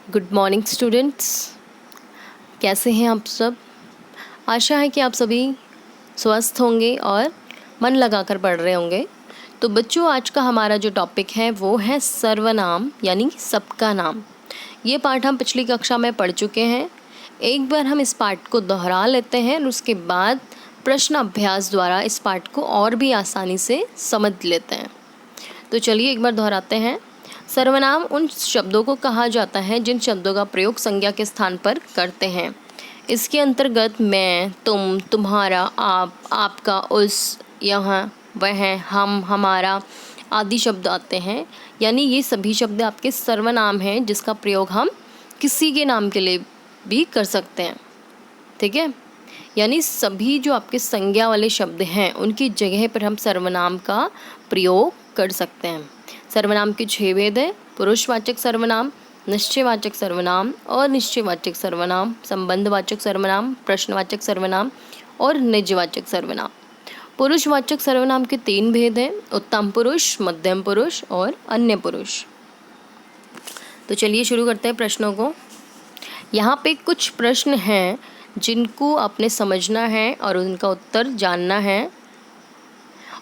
Good morning students, कैसे हैं आप सब। आशा है कि आप सभी स्वस्थ होंगे और मन लगाकर पढ़ रहे होंगे। तो बच्चों, आज का हमारा जो टॉपिक है वो है सर्वनाम यानी सबका नाम। ये पाठ हम पिछली कक्षा में पढ़ चुके हैं। एक बार हम इस पाठ को दोहरा लेते हैं और उसके बाद प्रश्न अभ्यास द्वारा इस पाठ को और भी आसानी से समझ लेते हैं। तो चलिए एक बार दोहराते हैं। सर्वनाम उन शब्दों को कहा जाता है जिन शब्दों का प्रयोग संज्ञा के स्थान पर करते हैं। इसके अंतर्गत मैं, तुम, तुम्हारा, आप, आपका, उस, यह, वह, हम, हमारा आदि शब्द आते हैं। यानी ये सभी शब्द आपके सर्वनाम हैं जिसका प्रयोग हम किसी के नाम के लिए भी कर सकते हैं। ठीक है, यानी सभी जो आपके संज्ञा वाले शब्द हैं उनकी जगह पर हम सर्वनाम का प्रयोग कर सकते हैं। सर्वनाम के 6 भेद है: पुरुषवाचक सर्वनाम, निश्चयवाचक सर्वनाम, अनिश्चयवाचक सर्वनाम, संबंधवाचक सर्वनाम, प्रश्नवाचक सर्वनाम और निजवाचक सर्वनाम। पुरुषवाचक सर्वनाम के 3 भेद हैं: उत्तम पुरुष, मध्यम पुरुष और अन्य पुरुष। तो चलिए शुरू करते हैं प्रश्नों को। यहाँ पे कुछ प्रश्न हैं जिनको आपने समझना है और उनका उत्तर जानना है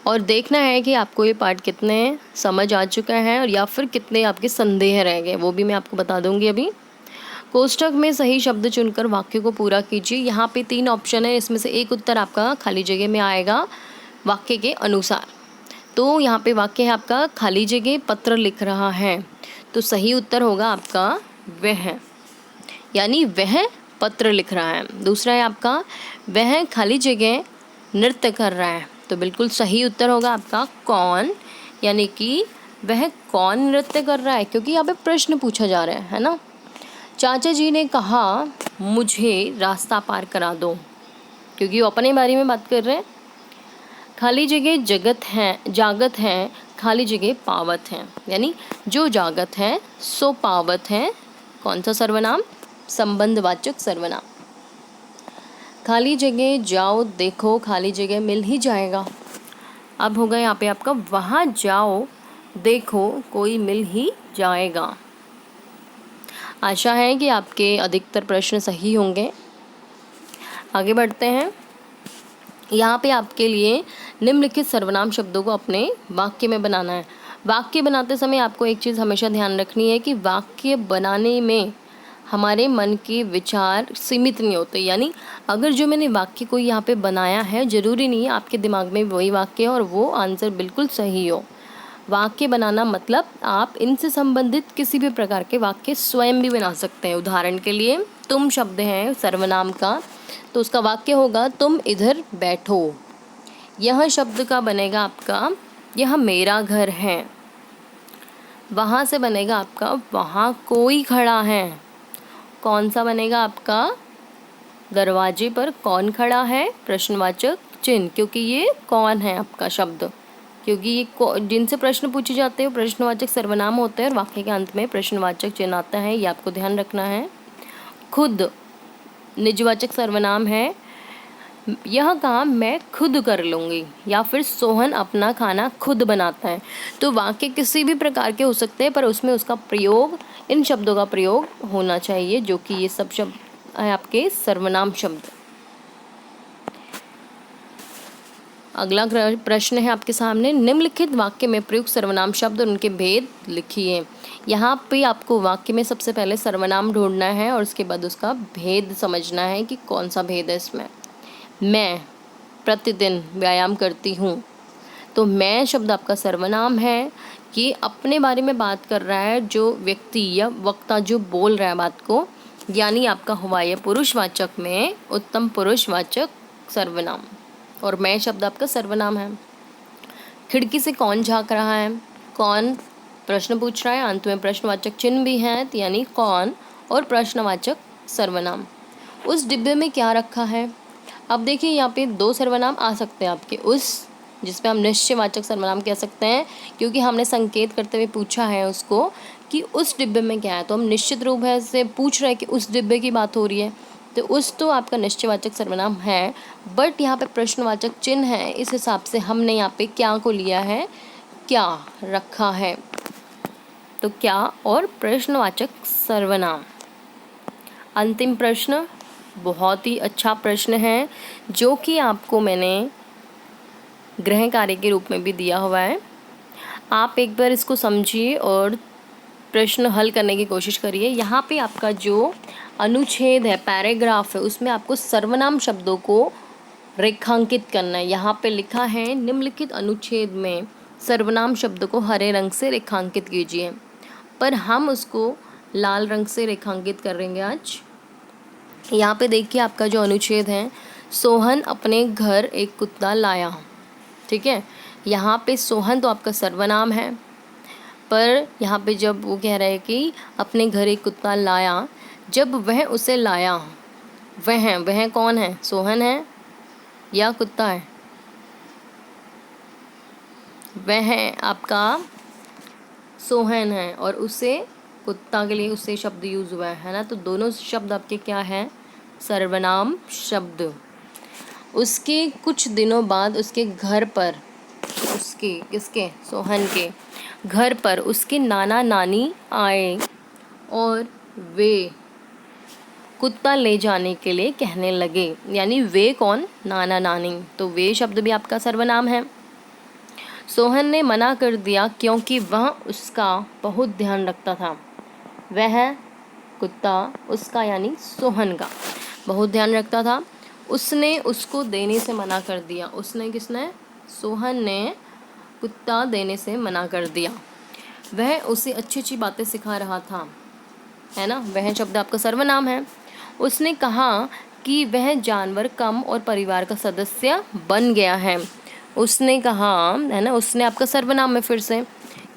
और देखना है कि आपको ये पाठ कितने समझ आ चुका है और या फिर कितने आपके संदेह रह गए, वो भी मैं आपको बता दूंगी अभी। कोष्ठक में सही शब्द चुनकर वाक्य को पूरा कीजिए। यहाँ पे 3 ऑप्शन है, इसमें से एक उत्तर आपका खाली जगह में आएगा वाक्य के अनुसार। तो यहाँ पे वाक्य है आपका खाली जगह पत्र लिख रहा है, तो सही उत्तर होगा आपका वह, यानी वह पत्र लिख रहा है। दूसरा है आपका वह खाली जगह नृत्य कर रहा है, तो बिल्कुल सही उत्तर होगा आपका कौन, यानी कि वह कौन नृत्य कर रहा है, क्योंकि यहाँ पे प्रश्न पूछा जा रहा है ना। चाचा जी ने कहा मुझे रास्ता पार करा दो, क्योंकि वो अपने बारे में बात कर रहे हैं। खाली जगह जगत है, जागत है, खाली जगह पावत है, यानी जो जागत है सो पावत है। कौन सा सर्वनाम? संबंधवाचक सर्वनाम। खाली जगह जाओ देखो, खाली जगह मिल ही जाएगा। अब होगा यहाँ पे आपका वहाँ जाओ देखो कोई मिल ही जाएगा। आशा है कि आपके अधिकतर प्रश्न सही होंगे। आगे बढ़ते हैं। यहाँ पे आपके लिए निम्नलिखित सर्वनाम शब्दों को अपने वाक्य में बनाना है। वाक्य बनाते समय आपको एक चीज़ हमेशा ध्यान रखनी है कि वाक्य बनाने में हमारे मन के विचार सीमित नहीं होते। यानी अगर जो मैंने वाक्य को यहाँ पे बनाया है, ज़रूरी नहीं है आपके दिमाग में वही वाक्य है और वो आंसर बिल्कुल सही हो। वाक्य बनाना मतलब आप इनसे संबंधित किसी भी प्रकार के वाक्य स्वयं भी बना सकते हैं। उदाहरण के लिए तुम शब्द है सर्वनाम का, तो उसका वाक्य होगा तुम इधर बैठो। यह शब्द का बनेगा आपका यह मेरा घर है। वहाँ से बनेगा आपका वहाँ कोई खड़ा है। कौन सा बनेगा आपका? दरवाजे पर कौन खड़ा है? प्रश्नवाचक चिन्ह, क्योंकि ये कौन है आपका शब्द, क्योंकि ये जिनसे प्रश्न पूछे जाते हैं प्रश्नवाचक सर्वनाम होते हैं और वाक्य के अंत में प्रश्नवाचक चिन्ह आता है, ये आपको ध्यान रखना है। खुद निजवाचक सर्वनाम है। यह काम मैं खुद कर लूँगी, या फिर सोहन अपना खाना खुद बनाता है। तो वाक्य किसी भी प्रकार के हो सकते हैं, पर उसमें उसका प्रयोग, इन शब्दों का प्रयोग होना चाहिए, जो कि ये सब शब्द है आपके सर्वनाम शब्द। अगला प्रश्न है आपके सामने, निम्नलिखित वाक्य में प्रयुक्त सर्वनाम शब्द और उनके भेद लिखिए। यहाँ पे आपको वाक्य में सबसे पहले सर्वनाम ढूंढना है और उसके बाद उसका भेद समझना है कि कौन सा भेद है इसमें। मैं प्रतिदिन व्यायाम करती हूँ, तो मैं शब्द आपका सर्वनाम है। ये अपने बारे में बात कर रहा है, जो व्यक्ति या वक्ता जो बोल रहा है बात को, यानी आपका हुआ यह पुरुषवाचक में उत्तम पुरुषवाचक सर्वनाम, और मैं शब्द आपका सर्वनाम है। खिड़की से कौन झांक रहा है? कौन प्रश्न पूछ रहा है, अंत में प्रश्नवाचक चिन्ह भी है, यानी कौन और प्रश्नवाचक सर्वनाम। उस डिब्बे में क्या रखा है? अब देखिए यहाँ पे 2 सर्वनाम आ सकते हैं आपके। उस, जिसपे हम निश्चयवाचक सर्वनाम कह सकते हैं, क्योंकि हमने संकेत करते हुए पूछा है उसको कि उस डिब्बे में क्या है, तो हम निश्चित रूप से पूछ रहे हैं कि उस डिब्बे की बात हो रही है, तो उस तो आपका निश्चयवाचक सर्वनाम है। बट यहाँ पे प्रश्नवाचक चिन्ह है, इस हिसाब से हमने यहाँ पे क्या को लिया है, क्या रखा है, तो क्या और प्रश्नवाचक सर्वनाम। अंतिम प्रश्न बहुत ही अच्छा प्रश्न है, जो कि आपको मैंने गृह कार्य के रूप में भी दिया हुआ है। आप एक बार इसको समझिए और प्रश्न हल करने की कोशिश करिए। यहाँ पे आपका जो अनुच्छेद है, पैराग्राफ है, उसमें आपको सर्वनाम शब्दों को रेखांकित करना है। यहाँ पे लिखा है निम्नलिखित अनुच्छेद में सर्वनाम शब्द को हरे रंग से रेखांकित कीजिए, पर हम उसको लाल रंग से रेखांकित करेंगे आज। यहाँ पे देखिए आपका जो अनुच्छेद है, सोहन अपने घर एक कुत्ता लाया। ठीक है, यहाँ पे सोहन तो आपका सर्वनाम है, पर यहाँ पे जब वो कह रहा है कि अपने घर एक कुत्ता लाया, जब वह उसे लाया, वह कौन है? सोहन है या कुत्ता है? वह आपका सोहन है, और उसे कुत्ता के लिए उसे शब्द यूज़ हुआ है ना, तो दोनों शब्द आपके क्या है? सर्वनाम शब्द। उसके कुछ दिनों बाद उसके घर पर, उसके किसके? सोहन के घर पर उसके नाना नानी आए और वे कुत्ता ले जाने के लिए कहने लगे। यानी वे कौन? नाना नानी। तो वे शब्द भी आपका सर्वनाम है। सोहन ने मना कर दिया क्योंकि वह उसका बहुत ध्यान रखता था। वह कुत्ता उसका यानी सोहन का बहुत ध्यान रखता था। उसने उसको देने से मना कर दिया। उसने किसने? सोहन ने कुत्ता देने से मना कर दिया। वह उसे अच्छी अच्छी बातें सिखा रहा था, है ना। वह शब्द आपका सर्वनाम है। उसने कहा कि वह जानवर कम और परिवार का सदस्य बन गया है। उसने कहा, है ना, उसने आपका सर्वनाम है फिर से,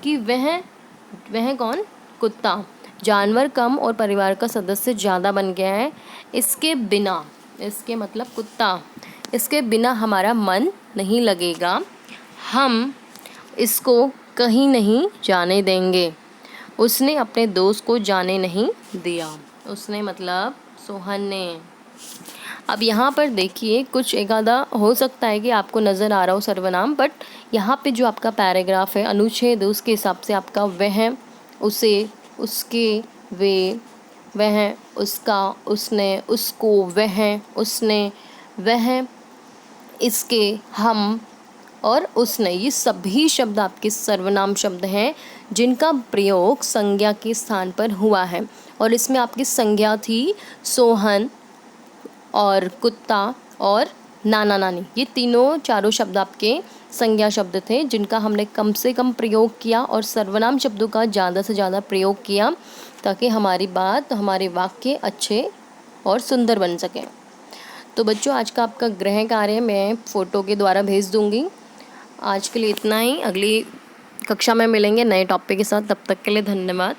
कि वह कौन? कुत्ता जानवर कम और परिवार का सदस्य ज़्यादा बन गया है। इसके बिना, इसके मतलब कुत्ता, इसके बिना हमारा मन नहीं लगेगा। हम इसको कहीं नहीं जाने देंगे। उसने अपने दोस्त को जाने नहीं दिया। उसने मतलब सोहन ने। अब यहाँ पर देखिए, कुछ एक आधा हो सकता है कि आपको नज़र आ रहा हो सर्वनाम, बट यहाँ पे जो आपका पैराग्राफ है, अनुच्छेद, उसके हिसाब से आपका वह, उसे, उसके, वे, वह, उसका, उसने, उसको, वह, उसने, वह, इसके, हम और उसने, ये सभी शब्द आपके सर्वनाम शब्द हैं जिनका प्रयोग संज्ञा के स्थान पर हुआ है। और इसमें आपकी संज्ञा थी सोहन और कुत्ता और नाना नानी। ये चारों शब्द आपके संज्ञा शब्द थे जिनका हमने कम से कम प्रयोग किया और सर्वनाम शब्दों का ज़्यादा से ज़्यादा प्रयोग किया, ताकि हमारी बात, हमारे वाक्य अच्छे और सुंदर बन सकें। तो बच्चों, आज का आपका गृह कार्य मैं फ़ोटो के द्वारा भेज दूँगी। आज के लिए इतना ही। अगली कक्षा में मिलेंगे नए टॉपिक के साथ। तब तक के लिए धन्यवाद।